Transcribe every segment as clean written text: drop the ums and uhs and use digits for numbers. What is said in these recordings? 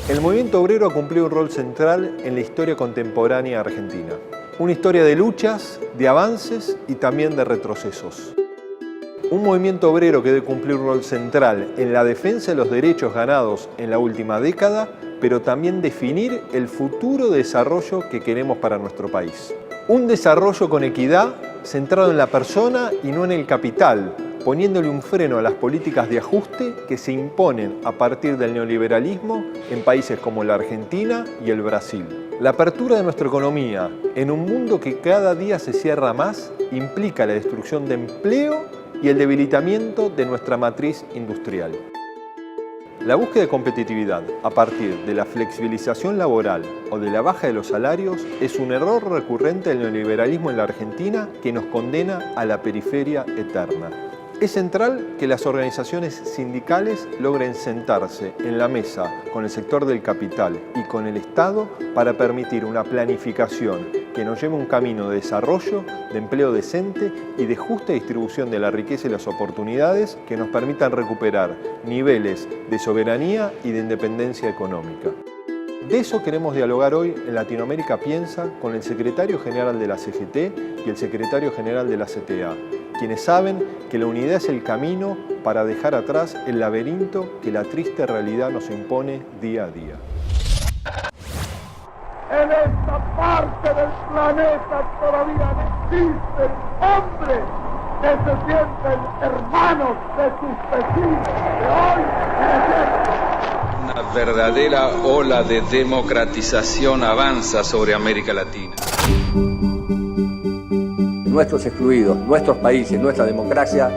El movimiento obrero ha cumplido un rol central en la historia contemporánea argentina. Una historia de luchas, de avances y también de retrocesos. Un movimiento obrero que debe cumplir un rol central en la defensa de los derechos ganados en la última década, pero también definir el futuro desarrollo que queremos para nuestro país. Un desarrollo con equidad, centrado en la persona y no en el capital, poniéndole un freno a las políticas de ajuste que se imponen a partir del neoliberalismo en países como la Argentina y el Brasil. La apertura de nuestra economía en un mundo que cada día se cierra más implica la destrucción de empleo y el debilitamiento de nuestra matriz industrial. La búsqueda de competitividad a partir de la flexibilización laboral o de la baja de los salarios es un error recurrente del neoliberalismo en la Argentina que nos condena a la periferia eterna. Es central que las organizaciones sindicales logren sentarse en la mesa con el sector del capital y con el Estado para permitir una planificación que nos lleve a un camino de desarrollo, de empleo decente y de justa distribución de la riqueza y las oportunidades que nos permitan recuperar niveles de soberanía y de independencia económica. De eso queremos dialogar hoy en Latinoamérica Piensa con el secretario general de la CGT y el secretario general de la CTA, quienes saben que la unidad es el camino para dejar atrás el laberinto que la triste realidad nos impone día a día. En esta parte del planeta todavía existen hombres que se sienten hermanos de sus vecinos, de hoy y de siempre. Una verdadera ola de democratización avanza sobre América Latina. Nuestros excluidos, nuestros países, nuestra democracia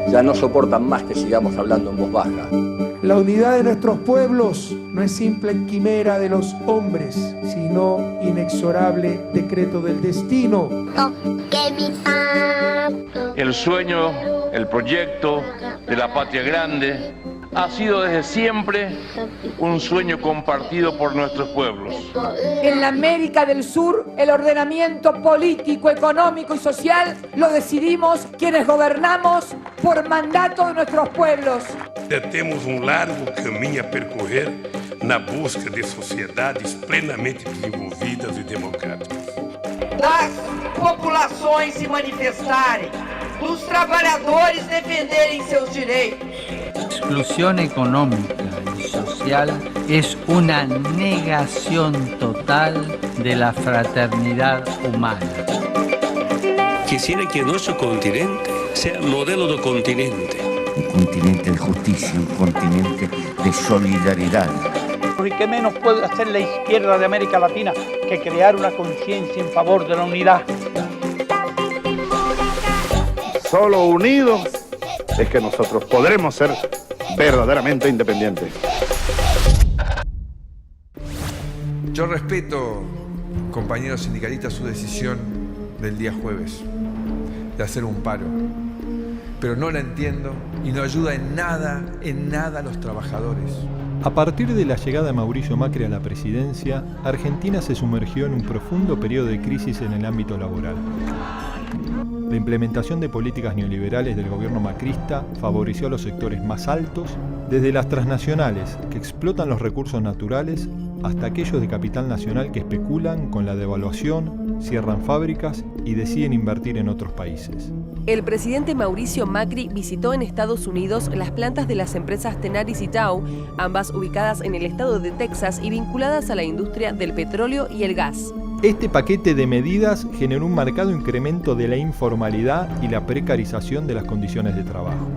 ya no soportan más que sigamos hablando en voz baja. La unidad de nuestros pueblos no es simple quimera de los hombres, sino inexorable decreto del destino. El sueño, el proyecto de la patria grande ha sido desde siempre un sueño compartido por nuestros pueblos. En la América del Sur, el ordenamiento político, económico y social lo decidimos quienes gobernamos por mandato de nuestros pueblos. Temos largo caminho a percorrer na busca de sociedades plenamente desenvolvidas e democráticas. Das populações se manifestarem, dos trabalhadores defenderem seus direitos. Exclusión económica y social es una negación total de la fraternidad humana. Quisiera que nuestro continente sea modelo de continente. Un continente de justicia, un continente de solidaridad. ¿Y qué menos puede hacer la izquierda de América Latina que crear una conciencia en favor de la unidad? Solo unidos es que nosotros podremos ser verdaderamente independientes. Yo respeto, compañeros sindicalistas, su decisión del día jueves de hacer un paro, pero no la entiendo y no ayuda en nada a los trabajadores. A partir de la llegada de Mauricio Macri a la presidencia, Argentina se sumergió en un profundo periodo de crisis en el ámbito laboral. La implementación de políticas neoliberales del gobierno macrista favoreció a los sectores más altos, desde las transnacionales que explotan los recursos naturales hasta aquellos de capital nacional que especulan con la devaluación, cierran fábricas y deciden invertir en otros países. El presidente Mauricio Macri visitó en Estados Unidos las plantas de las empresas Tenaris y Dow, ambas ubicadas en el estado de Texas y vinculadas a la industria del petróleo y el gas. Este paquete de medidas generó un marcado incremento de la informalidad y la precarización de las condiciones de trabajo.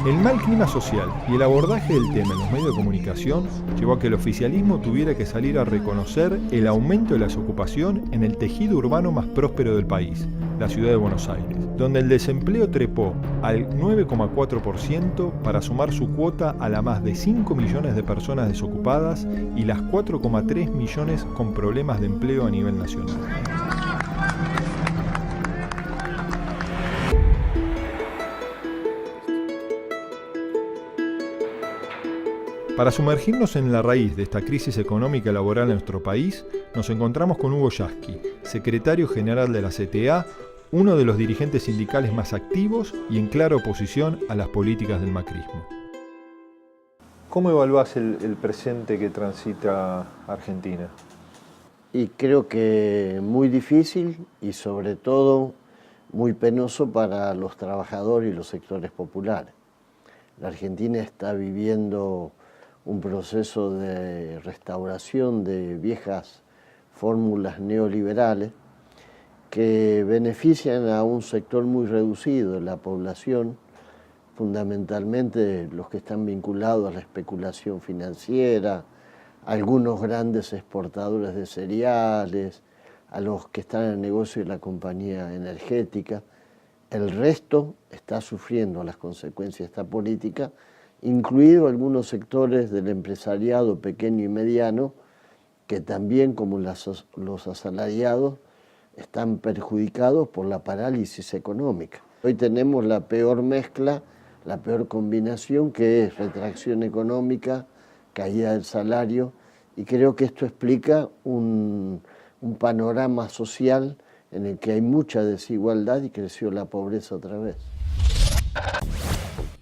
El mal clima social y el abordaje del tema en los medios de comunicación llevó a que el oficialismo tuviera que salir a reconocer el aumento de la desocupación en el tejido urbano más próspero del país, la ciudad de Buenos Aires, donde el desempleo trepó al 9,4% para sumar su cuota a la más de 5 millones de personas desocupadas y las 4,3 millones con problemas de empleo a nivel nacional. Para sumergirnos en la raíz de esta crisis económica y laboral en nuestro país, nos encontramos con Hugo Yasky, secretario general de la CTA, uno de los dirigentes sindicales más activos y en clara oposición a las políticas del macrismo. ¿Cómo evaluás el presente que transita Argentina? Y creo que muy difícil y sobre todo muy penoso para los trabajadores y los sectores populares. La Argentina está viviendo un proceso de restauración de viejas fórmulas neoliberales que benefician a un sector muy reducido de la población, fundamentalmente los que están vinculados a la especulación financiera, algunos grandes exportadores de cereales, a los que están en el negocio de la compañía energética. El resto está sufriendo las consecuencias de esta política, incluido algunos sectores del empresariado pequeño y mediano, que también, como los asalariados, están perjudicados por la parálisis económica. Hoy tenemos la peor mezcla, la peor combinación, que es retracción económica, caída del salario, y creo que esto explica un panorama social en el que hay mucha desigualdad y creció la pobreza otra vez.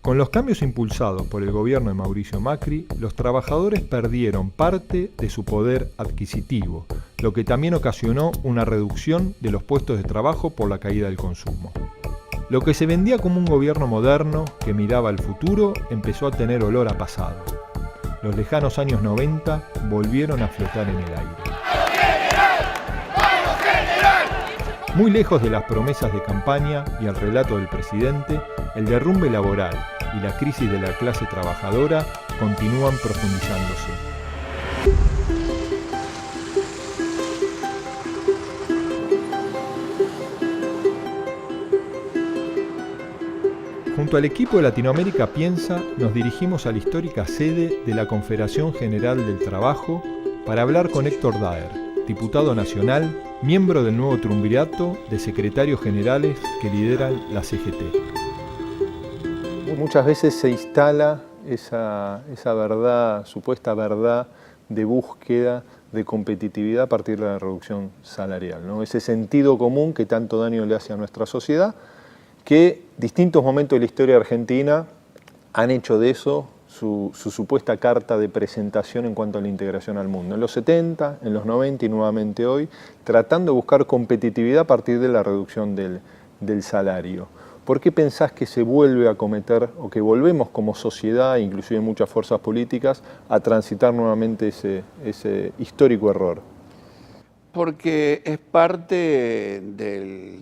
Con los cambios impulsados por el gobierno de Mauricio Macri, los trabajadores perdieron parte de su poder adquisitivo, lo que también ocasionó una reducción de los puestos de trabajo por la caída del consumo. Lo que se vendía como un gobierno moderno que miraba al futuro empezó a tener olor a pasado. Los lejanos años 90 volvieron a flotar en el aire. Muy lejos de las promesas de campaña y el relato del presidente, el derrumbe laboral y la crisis de la clase trabajadora continúan profundizándose. Junto al equipo de Latinoamérica Piensa, nos dirigimos a la histórica sede de la Confederación General del Trabajo para hablar con Héctor Daer, diputado nacional, miembro del nuevo triunvirato de secretarios generales que lideran la CGT. Muchas veces se instala esa verdad, supuesta verdad de búsqueda de competitividad a partir de la reducción salarial, ¿no? Ese sentido común que tanto daño le hace a nuestra sociedad, que distintos momentos de la historia argentina han hecho de eso su supuesta carta de presentación en cuanto a la integración al mundo. En los 70, en los 90 y nuevamente hoy, tratando de buscar competitividad a partir de la reducción del salario. ¿Por qué pensás que se vuelve a cometer, o que volvemos como sociedad, inclusive muchas fuerzas políticas, a transitar nuevamente ese histórico error? Porque es parte de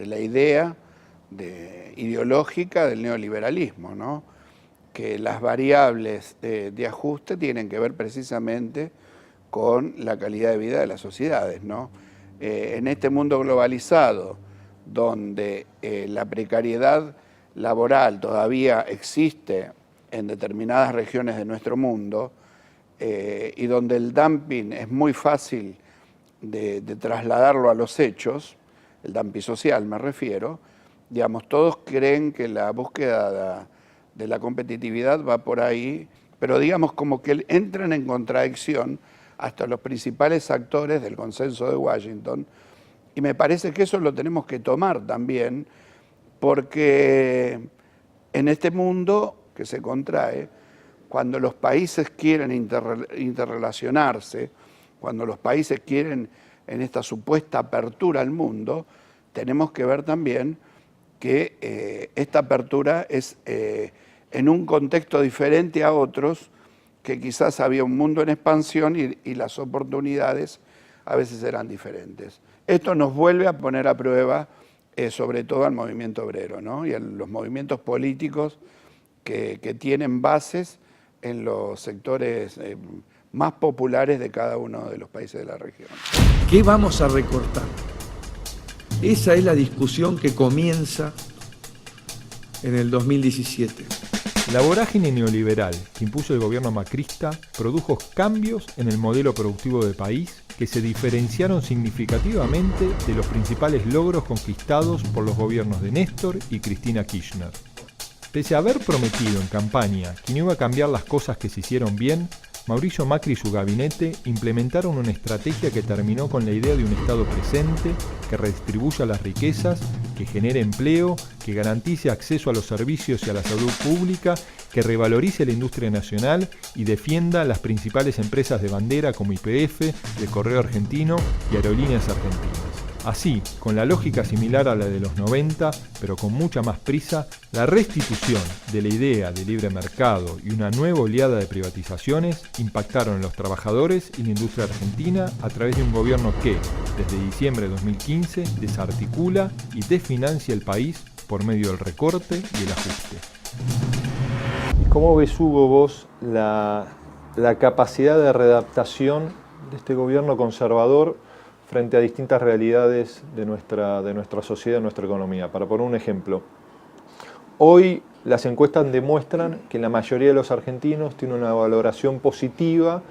la idea ideológica del neoliberalismo, ¿no? Que las variables de ajuste tienen que ver precisamente con la calidad de vida de las sociedades, ¿no? En este mundo globalizado, donde la precariedad laboral todavía existe en determinadas regiones de nuestro mundo, y donde el dumping es muy fácil de trasladarlo a los hechos, el dumping social me refiero, digamos, todos creen que la búsqueda de la competitividad va por ahí, pero digamos como que entran en contradicción hasta los principales actores del consenso de Washington, y me parece que eso lo tenemos que tomar también, porque en este mundo que se contrae, cuando los países quieren interrelacionarse, cuando los países quieren en esta supuesta apertura al mundo, tenemos que ver también que esta apertura es en un contexto diferente a otros, que quizás había un mundo en expansión y las oportunidades a veces eran diferentes. Esto nos vuelve a poner a prueba, sobre todo al movimiento obrero, ¿no? Y a los movimientos políticos que tienen bases en los sectores más populares de cada uno de los países de la región. ¿Qué vamos a recortar? Esa es la discusión que comienza en el 2017. La vorágine neoliberal que impuso el gobierno macrista produjo cambios en el modelo productivo del país que se diferenciaron significativamente de los principales logros conquistados por los gobiernos de Néstor y Cristina Kirchner. Pese a haber prometido en campaña que no iba a cambiar las cosas que se hicieron bien, Mauricio Macri y su gabinete implementaron una estrategia que terminó con la idea de un Estado presente, que redistribuya las riquezas, que genere empleo, que garantice acceso a los servicios y a la salud pública, que revalorice la industria nacional y defienda las principales empresas de bandera como YPF, el Correo Argentino y Aerolíneas Argentinas. Así, con la lógica similar a la de los 90, pero con mucha más prisa, la restitución de la idea de libre mercado y una nueva oleada de privatizaciones impactaron en los trabajadores y la industria argentina a través de un gobierno que, desde diciembre de 2015, desarticula y desfinancia el país por medio del recorte y el ajuste. ¿Y cómo ves, Hugo, vos la capacidad de readaptación de este gobierno conservador frente a distintas realidades de nuestra sociedad, de nuestra economía? Para poner un ejemplo, hoy las encuestas demuestran que la mayoría de los argentinos tiene una valoración positiva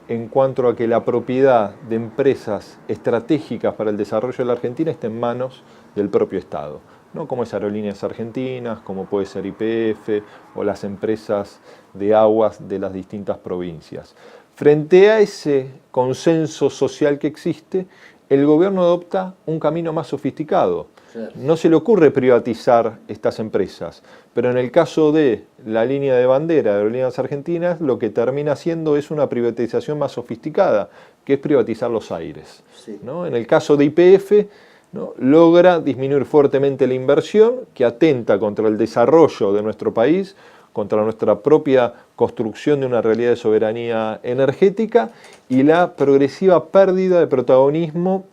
en cuanto a que la propiedad de empresas estratégicas para el desarrollo de la Argentina está en manos del propio Estado, ¿no? Como es Aerolíneas Argentinas, como puede ser YPF o las empresas de aguas de las distintas provincias. Frente a ese consenso social que existe, el gobierno adopta un camino más sofisticado. No se le ocurre privatizar estas empresas, pero en el caso de la línea de bandera de Aerolíneas Argentinas, lo que termina haciendo es una privatización más sofisticada, que es privatizar los aires, ¿no? En el caso de YPF, ¿no?, logra disminuir fuertemente la inversión, que atenta contra el desarrollo de nuestro país, contra nuestra propia construcción de una realidad de soberanía energética y la progresiva pérdida de protagonismo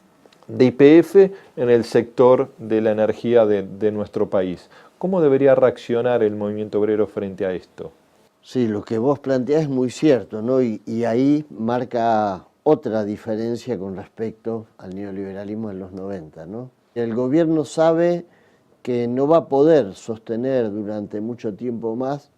de YPF en el sector de la energía de nuestro país. ¿Cómo debería reaccionar el movimiento obrero frente a esto? Sí, lo que vos planteás es muy cierto, ¿no? Y ahí marca otra diferencia con respecto al neoliberalismo de los 90, ¿no? El gobierno sabe que no va a poder sostener durante mucho tiempo más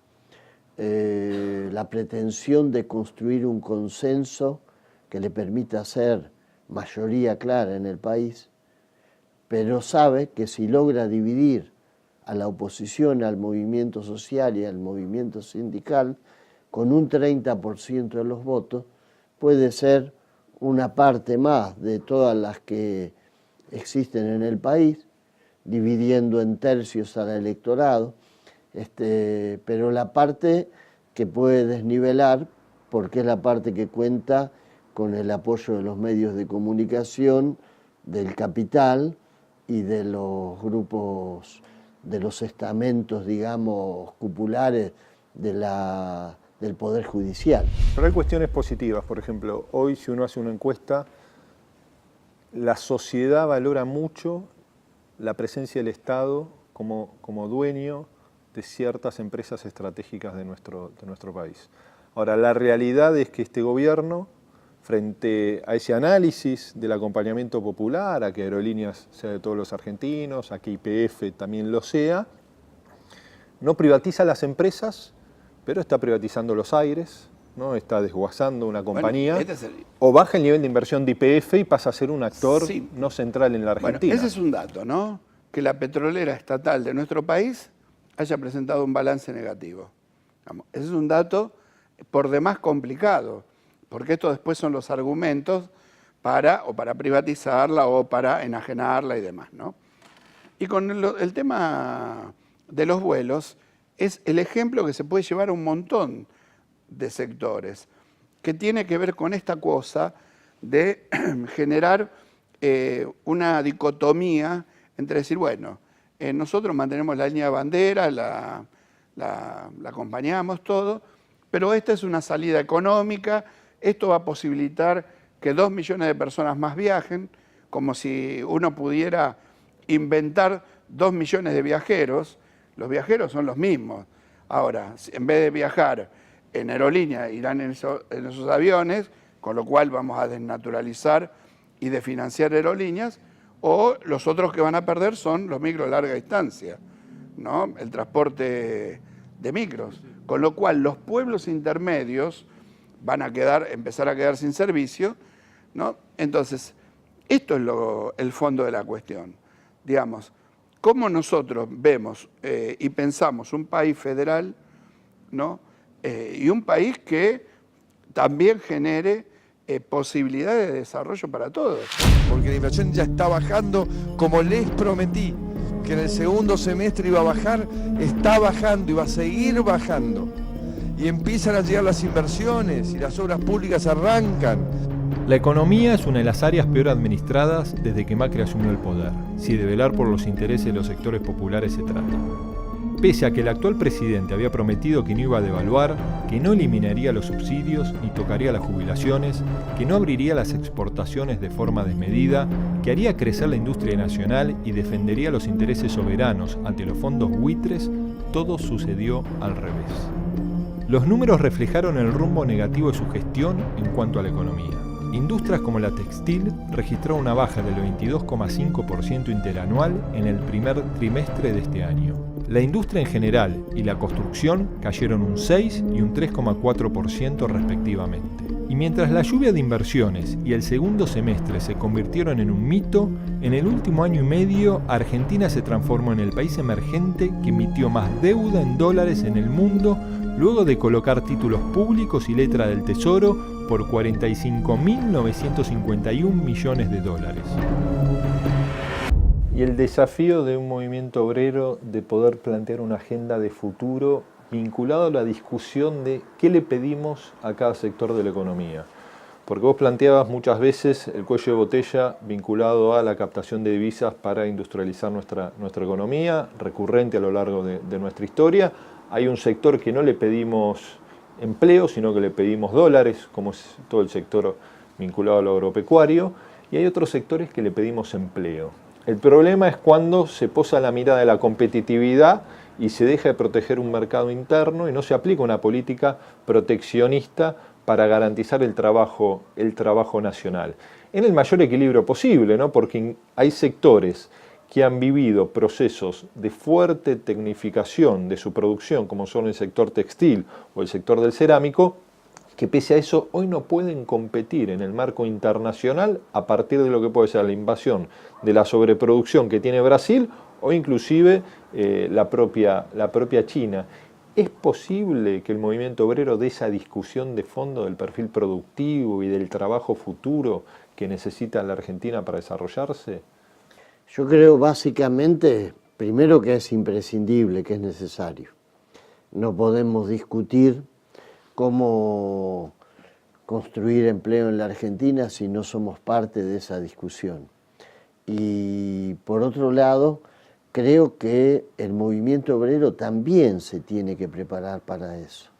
la pretensión de construir un consenso que le permita hacer mayoría clara en el país, pero sabe que si logra dividir a la oposición al movimiento social y al movimiento sindical con un 30% de los votos, puede ser una parte más de todas las que existen en el país, dividiendo en tercios al electorado, pero la parte que puede desnivelar, porque es la parte que cuenta con el apoyo de los medios de comunicación, del capital y de los grupos, de los estamentos, digamos, cupulares del Poder Judicial. Pero hay cuestiones positivas, por ejemplo, hoy si uno hace una encuesta, la sociedad valora mucho la presencia del Estado como dueño de ciertas empresas estratégicas de nuestro país. Ahora, la realidad es que este gobierno, frente a ese análisis del acompañamiento popular, a que Aerolíneas sea de todos los argentinos, a que YPF también lo sea, no privatiza las empresas, pero está privatizando los aires, ¿no? Está desguazando una compañía, o baja el nivel de inversión de YPF y pasa a ser un actor no central en la Argentina. Bueno, ese es un dato, ¿no? Que la petrolera estatal de nuestro país haya presentado un balance negativo. Ese es un dato por demás complicado, porque estos después son los argumentos para privatizarla o para enajenarla y demás, ¿no? Y con el tema de los vuelos, es el ejemplo que se puede llevar a un montón de sectores, que tiene que ver con esta cosa de generar una dicotomía entre decir, bueno, nosotros mantenemos la línea de bandera, la acompañamos todo, pero esta es una salida económica, esto va a posibilitar que 2 millones de personas más viajen, como si uno pudiera inventar 2 millones de viajeros. Los viajeros son los mismos. Ahora, en vez de viajar en aerolínea, irán en esos aviones, con lo cual vamos a desnaturalizar y desfinanciar aerolíneas, o los otros que van a perder son los micros larga distancia, ¿no? El transporte de micros. Con lo cual, los pueblos intermedios van a empezar a quedar sin servicio, ¿no? Entonces, esto es el fondo de la cuestión. Digamos, cómo nosotros vemos y pensamos un país federal, ¿no? Y un país que también genere posibilidades de desarrollo para todos. Porque la inflación ya está bajando como les prometí, que en el segundo semestre iba a bajar, está bajando y va a seguir bajando. Y empiezan a llegar las inversiones y las obras públicas arrancan. La economía es una de las áreas peor administradas desde que Macri asumió el poder, si de velar por los intereses de los sectores populares se trata. Pese a que el actual presidente había prometido que no iba a devaluar, que no eliminaría los subsidios ni tocaría las jubilaciones, que no abriría las exportaciones de forma desmedida, que haría crecer la industria nacional y defendería los intereses soberanos ante los fondos buitres, todo sucedió al revés. Los números reflejaron el rumbo negativo de su gestión en cuanto a la economía. Industrias como la textil registró una baja del 22,5% interanual en el primer trimestre de este año. La industria en general y la construcción cayeron un 6 y un 3,4% respectivamente. Y mientras la lluvia de inversiones y el segundo semestre se convirtieron en un mito, en el último año y medio Argentina se transformó en el país emergente que emitió más deuda en dólares en el mundo luego de colocar títulos públicos y letra del Tesoro por 45.951 millones de dólares. Y el desafío de un movimiento obrero de poder plantear una agenda de futuro vinculado a la discusión de qué le pedimos a cada sector de la economía. Porque vos planteabas muchas veces el cuello de botella vinculado a la captación de divisas para industrializar nuestra economía, recurrente a lo largo de nuestra historia. Hay un sector que no le pedimos empleo, sino que le pedimos dólares, como es todo el sector vinculado a lo agropecuario, y hay otros sectores que le pedimos empleo. El problema es cuando se posa la mirada de la competitividad y se deja de proteger un mercado interno y no se aplica una política proteccionista para garantizar el trabajo nacional. En el mayor equilibrio posible, ¿no? Porque hay sectores que han vivido procesos de fuerte tecnificación de su producción, como son el sector textil o el sector del cerámico, que pese a eso hoy no pueden competir en el marco internacional a partir de lo que puede ser la invasión de la sobreproducción que tiene Brasil o inclusive la propia China. ¿Es posible que el movimiento obrero dé esa discusión de fondo del perfil productivo y del trabajo futuro que necesita la Argentina para desarrollarse? Yo creo básicamente, primero que es imprescindible, que es necesario. No podemos discutir cómo construir empleo en la Argentina si no somos parte de esa discusión. Y por otro lado, creo que el movimiento obrero también se tiene que preparar para eso.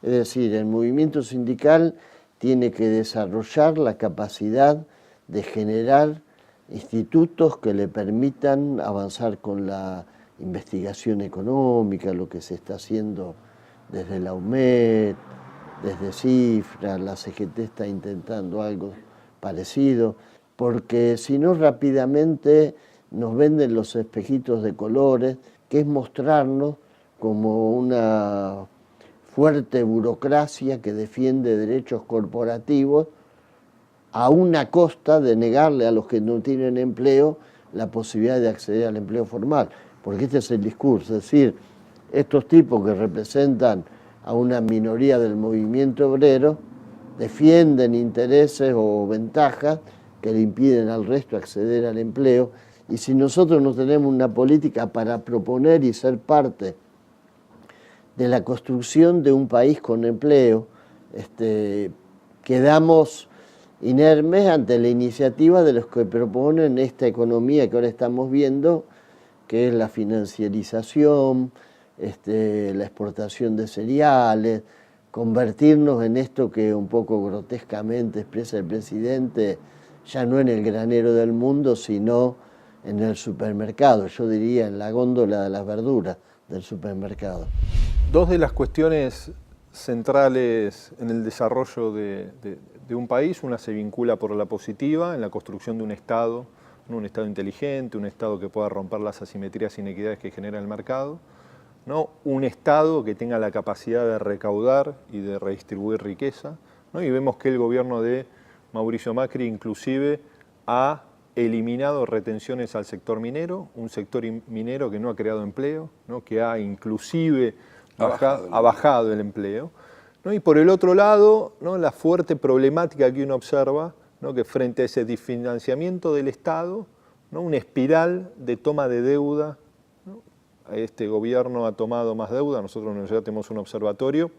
Es decir, el movimiento sindical tiene que desarrollar la capacidad de generar institutos que le permitan avanzar con la investigación económica, lo que se está haciendo desde la UMED, desde Cifra, la CGT está intentando algo parecido, porque si no rápidamente nos venden los espejitos de colores, que es mostrarnos como una fuerte burocracia que defiende derechos corporativos a una costa de negarle a los que no tienen empleo la posibilidad de acceder al empleo formal. Porque este es el discurso, es decir, estos tipos que representan a una minoría del movimiento obrero defienden intereses o ventajas que le impiden al resto acceder al empleo, y si nosotros no tenemos una política para proponer y ser parte de la construcción de un país con empleo, quedamos inermes ante la iniciativa de los que proponen esta economía que ahora estamos viendo, que es la financiarización, la exportación de cereales, convertirnos en esto que un poco grotescamente expresa el presidente, ya no en el granero del mundo, sino en el supermercado, yo diría en la góndola de las verduras del supermercado. Dos de las cuestiones centrales en el desarrollo de un país, una se vincula por la positiva, en la construcción de un Estado inteligente, un Estado que pueda romper las asimetrías e inequidades que genera el mercado, ¿no? Un Estado que tenga la capacidad de recaudar y de redistribuir riqueza, ¿no? Y vemos que el gobierno de Mauricio Macri inclusive ha eliminado retenciones al sector minero, un sector minero que no ha creado empleo, ¿no? Que ha inclusive ha bajado el empleo, ¿no? Y por el otro lado, ¿no? La fuerte problemática que uno observa, ¿no? Que frente a ese desfinanciamiento del Estado, ¿no? Una espiral de toma de deuda, ¿no? Este gobierno ha tomado más deuda. Nosotros en la universidad tenemos un observatorio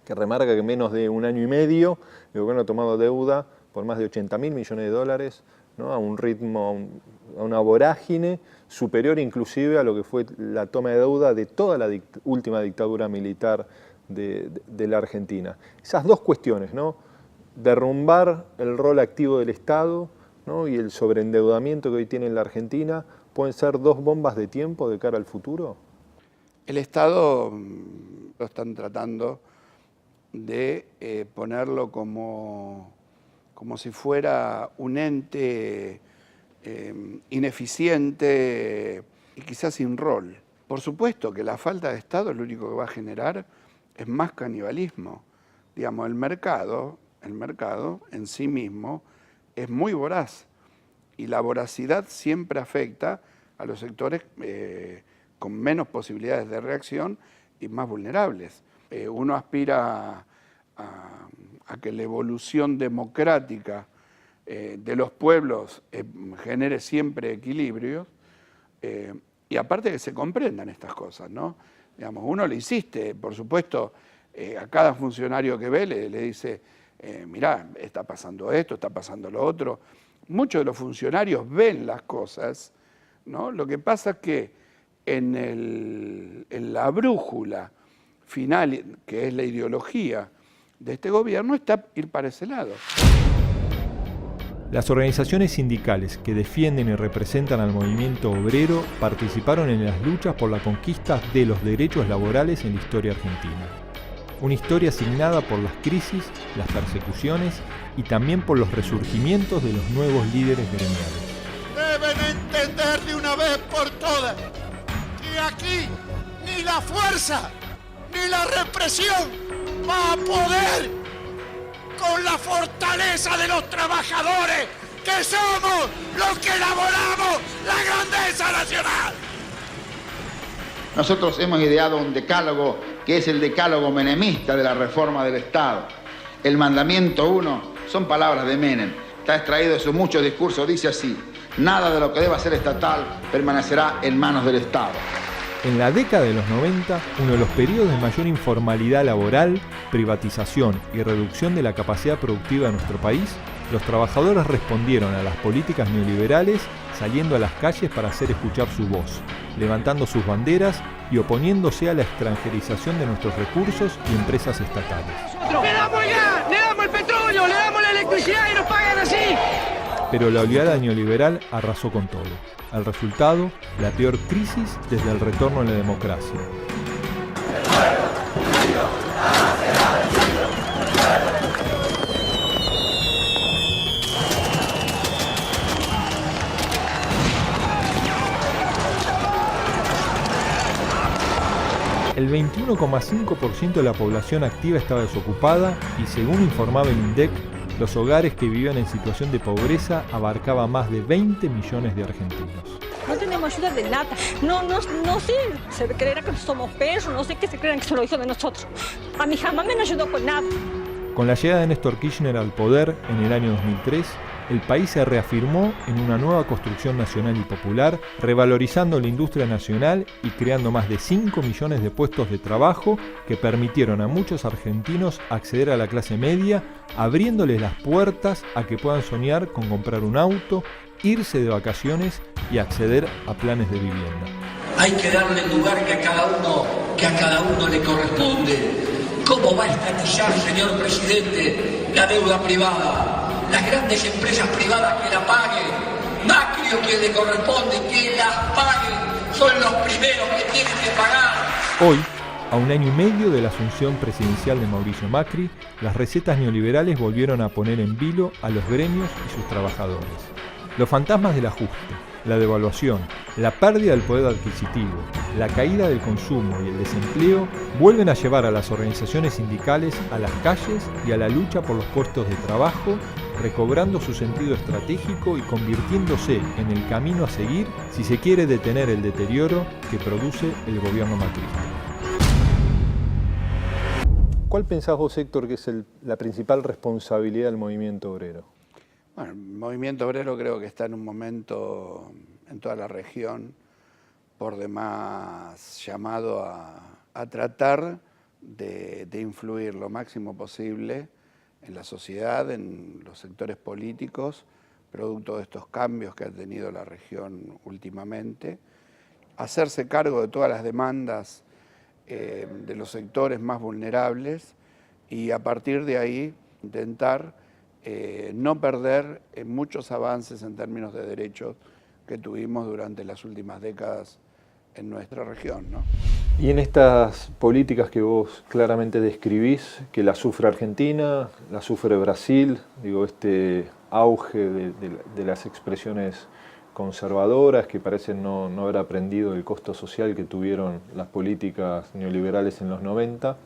que remarca que en menos de un año y medio el gobierno ha tomado deuda por más de 80.000 millones de dólares, ¿no? A un ritmo, a una vorágine superior inclusive a lo que fue la toma de deuda de toda la última dictadura militar de la Argentina. Esas dos cuestiones, ¿no? Derrumbar el rol activo del Estado, ¿no? Y el sobreendeudamiento que hoy tiene la Argentina, ¿pueden ser dos bombas de tiempo de cara al futuro? El Estado lo están tratando de ponerlo como si fuera un ente ineficiente y quizás sin rol. Por supuesto que la falta de Estado lo único que va a generar es más canibalismo. Digamos, el mercado en sí mismo es muy voraz y la voracidad siempre afecta a los sectores con menos posibilidades de reacción y más vulnerables. Uno aspira a que la evolución democrática de los pueblos genere siempre equilibrios y aparte que se comprendan estas cosas, ¿no? Digamos, uno le insiste, por supuesto, a cada funcionario que ve le dice, mirá, está pasando esto, está pasando lo otro. Muchos de los funcionarios ven las cosas, ¿no? Lo que pasa es que en la brújula final, que es la ideología de este gobierno, está ir para ese lado. Las organizaciones sindicales que defienden y representan al movimiento obrero participaron en las luchas por la conquista de los derechos laborales en la historia argentina. Una historia signada por las crisis, las persecuciones y también por los resurgimientos de los nuevos líderes gremiales. Deben entender de una vez por todas que aquí ni la fuerza ni la represión va a poder con la fortaleza de los trabajadores que somos los que elaboramos la grandeza nacional. Nosotros hemos ideado un decálogo que es el decálogo menemista de la reforma del Estado. El mandamiento 1 son palabras de Menem, está extraído de sus muchos discursos, dice así: nada de lo que deba ser estatal permanecerá en manos del Estado. En la década de los 90, uno de los periodos de mayor informalidad laboral, privatización y reducción de la capacidad productiva de nuestro país, los trabajadores respondieron a las políticas neoliberales saliendo a las calles para hacer escuchar su voz, levantando sus banderas y oponiéndose a la extranjerización de nuestros recursos y empresas estatales. ¡Le damos el gas! ¡Le damos el petróleo! ¡Le damos la electricidad y nos pagan así! Pero la oleada neoliberal arrasó con todo. El resultado, la peor crisis desde el retorno a la democracia. El 21,5% de la población activa estaba desocupada y, según informaba el INDEC, los hogares que vivían en situación de pobreza abarcaban más de 20 millones de argentinos. No tenemos ayuda de nada. No sé, se creerá que somos perros, no sé qué se creerán que son los hijos de nosotros. A mí jamás me ayudó con nada. Con la llegada de Néstor Kirchner al poder en el año 2003, el país se reafirmó en una nueva construcción nacional y popular, revalorizando la industria nacional y creando más de 5 millones de puestos de trabajo que permitieron a muchos argentinos acceder a la clase media, abriéndoles las puertas a que puedan soñar con comprar un auto, irse de vacaciones y acceder a planes de vivienda. Hay que darle el lugar que a cada uno le corresponde. ¿Cómo va a estatizar, señor presidente, la deuda privada? Las grandes empresas privadas que la paguen, Macri o quien le corresponde, que las paguen, son los primeros que tienen que pagar. Hoy, a un año y medio de la asunción presidencial de Mauricio Macri, las recetas neoliberales volvieron a poner en vilo a los gremios y sus trabajadores. Los fantasmas del ajuste, la devaluación, la pérdida del poder adquisitivo, la caída del consumo y el desempleo vuelven a llevar a las organizaciones sindicales a las calles y a la lucha por los puestos de trabajo, recobrando su sentido estratégico y convirtiéndose en el camino a seguir si se quiere detener el deterioro que produce el gobierno macrista. ¿Cuál pensás vos, Héctor, que es la principal responsabilidad del movimiento obrero? Bueno, el movimiento obrero creo que está en un momento en toda la región por demás llamado a tratar de influir lo máximo posible en la sociedad, en los sectores políticos, producto de estos cambios que ha tenido la región últimamente, hacerse cargo de todas las demandas de los sectores más vulnerables y a partir de ahí intentar no perder muchos avances en términos de derechos que tuvimos durante las últimas décadas en nuestra región, ¿no? Y en estas políticas que vos claramente describís, que la sufre Argentina, la sufre Brasil, digo, este auge de las expresiones conservadoras que parecen no haber aprendido el costo social que tuvieron las políticas neoliberales en los 90,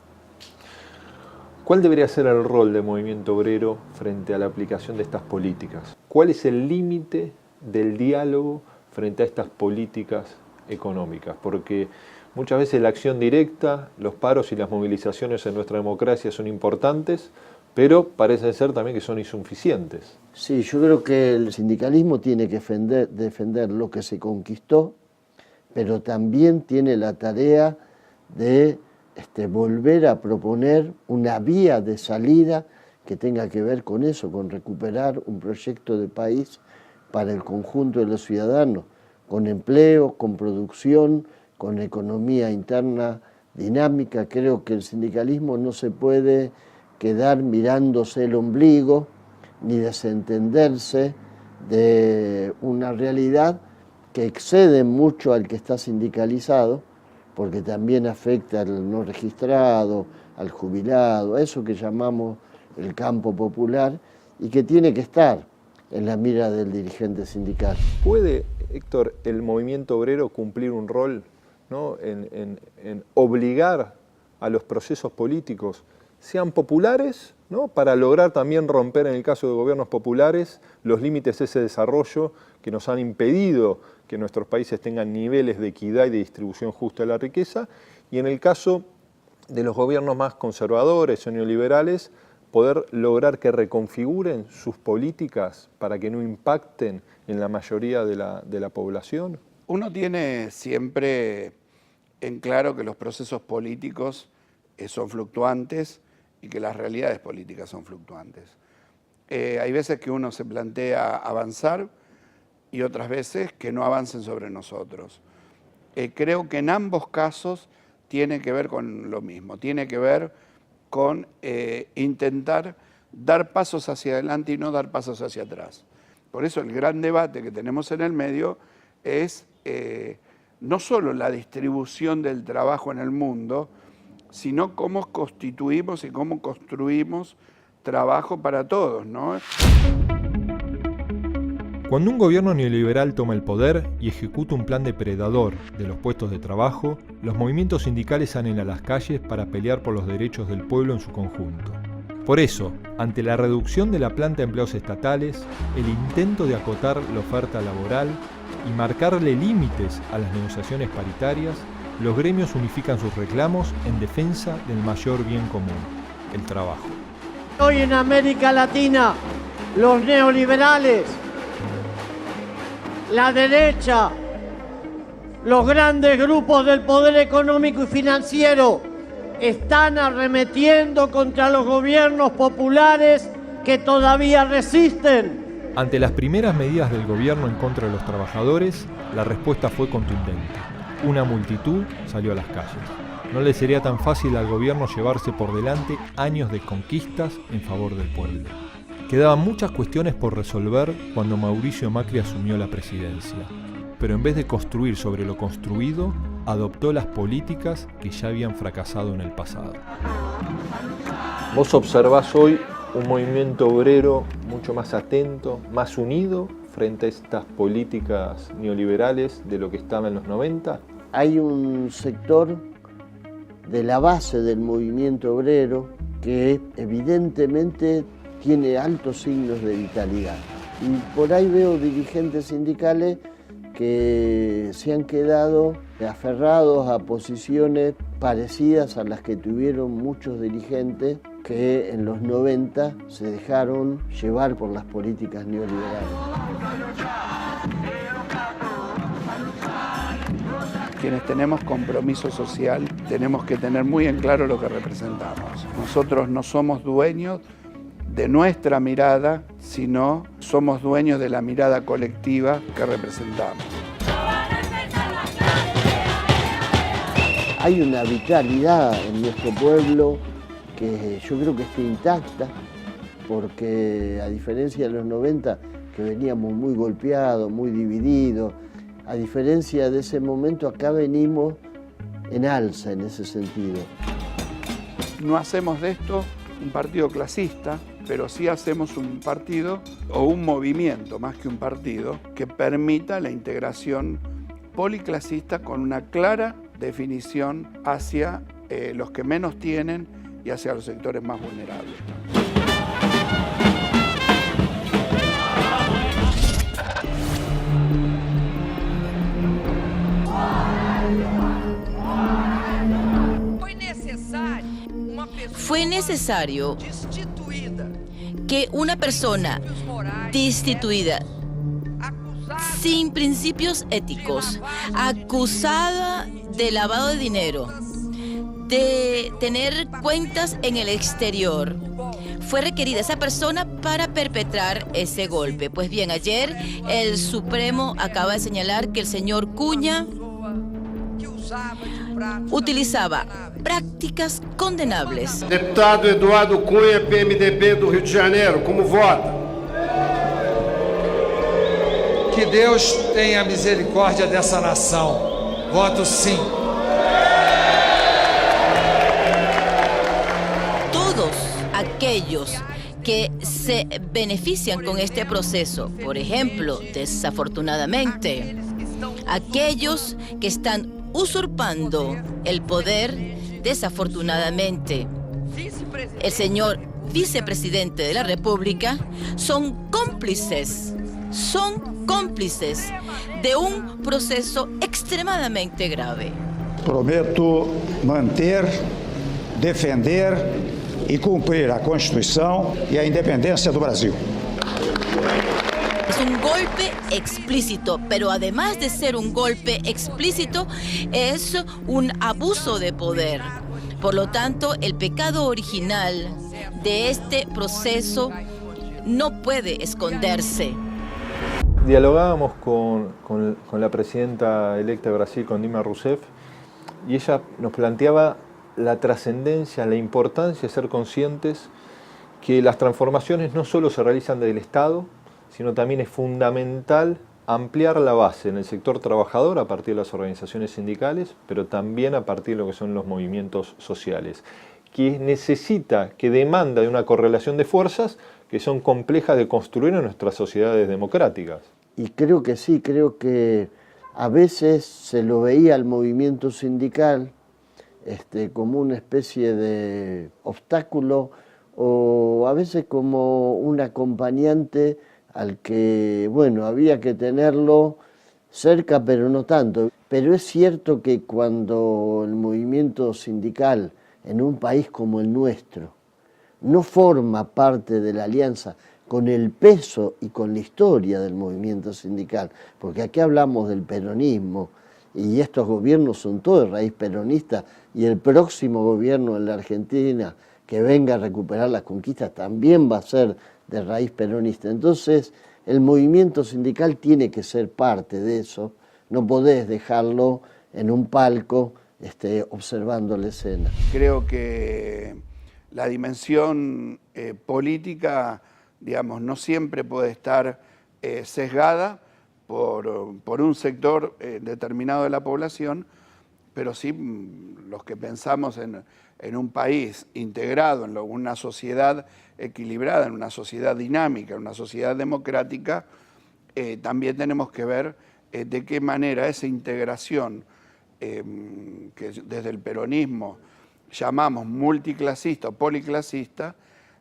¿cuál debería ser el rol del movimiento obrero frente a la aplicación de estas políticas? ¿Cuál es el límite del diálogo frente a estas políticas económicas? Porque muchas veces la acción directa, los paros y las movilizaciones en nuestra democracia son importantes, pero parece ser también que son insuficientes. Sí, yo creo que el sindicalismo tiene que defender lo que se conquistó, pero también tiene la tarea de volver a proponer una vía de salida que tenga que ver con eso, con recuperar un proyecto de país para el conjunto de los ciudadanos, con empleo, con producción, con economía interna dinámica. Creo que el sindicalismo no se puede quedar mirándose el ombligo ni desentenderse de una realidad que excede mucho al que está sindicalizado, porque también afecta al no registrado, al jubilado, a eso que llamamos el campo popular y que tiene que estar en la mira del dirigente sindical. ¿Puede, Héctor, el movimiento obrero cumplir un rol, ¿no?, en obligar a los procesos políticos sean populares, ¿no?, para lograr también romper, en el caso de gobiernos populares, los límites de ese desarrollo que nos han impedido que nuestros países tengan niveles de equidad y de distribución justa de la riqueza, y en el caso de los gobiernos más conservadores o neoliberales, poder lograr que reconfiguren sus políticas para que no impacten en la mayoría de la población? Uno tiene siempre en claro que los procesos políticos son fluctuantes y que las realidades políticas son fluctuantes. Hay veces que uno se plantea avanzar y otras veces que no avancen sobre nosotros. Creo que en ambos casos tiene que ver con lo mismo, tiene que ver con intentar dar pasos hacia adelante y no dar pasos hacia atrás. Por eso el gran debate que tenemos en el medio es no solo la distribución del trabajo en el mundo, sino cómo constituimos y cómo construimos trabajo para todos, ¿no? Cuando un gobierno neoliberal toma el poder y ejecuta un plan depredador de los puestos de trabajo, los movimientos sindicales salen a las calles para pelear por los derechos del pueblo en su conjunto. Por eso, ante la reducción de la planta de empleados estatales, el intento de acotar la oferta laboral y marcarle límites a las negociaciones paritarias, los gremios unifican sus reclamos en defensa del mayor bien común, el trabajo. Hoy en América Latina, los neoliberales, la derecha, los grandes grupos del poder económico y financiero están arremetiendo contra los gobiernos populares que todavía resisten. Ante las primeras medidas del gobierno en contra de los trabajadores, la respuesta fue contundente. Una multitud salió a las calles. No le sería tan fácil al gobierno llevarse por delante años de conquistas en favor del pueblo. Quedaban muchas cuestiones por resolver cuando Mauricio Macri asumió la presidencia, pero en vez de construir sobre lo construido, adoptó las políticas que ya habían fracasado en el pasado. Vos observás hoy un movimiento obrero mucho más atento, más unido frente a estas políticas neoliberales de lo que estaba en los 90. Hay un sector de la base del movimiento obrero que evidentemente tiene altos signos de vitalidad. Y por ahí veo dirigentes sindicales que se han quedado aferrados a posiciones parecidas a las que tuvieron muchos dirigentes que en los 90 se dejaron llevar por las políticas neoliberales. Quienes tenemos compromiso social tenemos que tener muy en claro lo que representamos. Nosotros no somos dueños de nuestra mirada, sino somos dueños de la mirada colectiva que representamos. Hay una vitalidad en nuestro pueblo que yo creo que está intacta, porque a diferencia de los 90, que veníamos muy golpeados, muy divididos, a diferencia de ese momento, acá venimos en alza en ese sentido. No hacemos de esto un partido clasista, pero sí hacemos un partido o un movimiento, más que un partido, que permita la integración policlasista con una clara definición hacia los que menos tienen y hacia los sectores más vulnerables. Fue necesario que una persona destituida, sin principios éticos, acusada de lavado de dinero, de tener cuentas en el exterior, fue requerida esa persona para perpetrar ese golpe. Pues bien, ayer el Supremo acaba de señalar que el señor Cunha utilizaba prácticas condenables. Deputado Eduardo Cunha, PMDB do Rio de Janeiro, ¿cómo vota? Que Deus tenha misericórdia dessa nação. Voto sim. Todos aquellos que se benefician con este proceso, por ejemplo, desafortunadamente, aquellos que están usurpando el poder, desafortunadamente, el señor vicepresidente de la República, son cómplices de un proceso extremadamente grave. Prometo manter, defender e cumprir a Constituição e a independência do Brasil. Es un golpe explícito, pero además de ser un golpe explícito, es un abuso de poder. Por lo tanto, el pecado original de este proceso no puede esconderse. Dialogábamos con la presidenta electa de Brasil, con Dilma Rousseff, y ella nos planteaba la trascendencia, la importancia de ser conscientes que las transformaciones no solo se realizan desde el Estado, sino también es fundamental ampliar la base en el sector trabajador a partir de las organizaciones sindicales, pero también a partir de lo que son los movimientos sociales, que necesita, que demanda de una correlación de fuerzas que son complejas de construir en nuestras sociedades democráticas. Y creo que sí, creo que a veces se lo veía al movimiento sindical como una especie de obstáculo o a veces como un acompañante al que, bueno, había que tenerlo cerca, pero no tanto. Pero es cierto que cuando el movimiento sindical en un país como el nuestro no forma parte de la alianza con el peso y con la historia del movimiento sindical, porque aquí hablamos del peronismo y estos gobiernos son todos de raíz peronista y el próximo gobierno en la Argentina que venga a recuperar las conquistas también va a ser de raíz peronista. Entonces, el movimiento sindical tiene que ser parte de eso, no podés dejarlo en un palco observando la escena. Creo que la dimensión política, digamos, no siempre puede estar sesgada por un sector determinado de la población, pero sí los que pensamos en un país integrado, en una sociedad equilibrada, en una sociedad dinámica, en una sociedad democrática, también tenemos que ver de qué manera esa integración que desde el peronismo llamamos multiclasista o policlasista,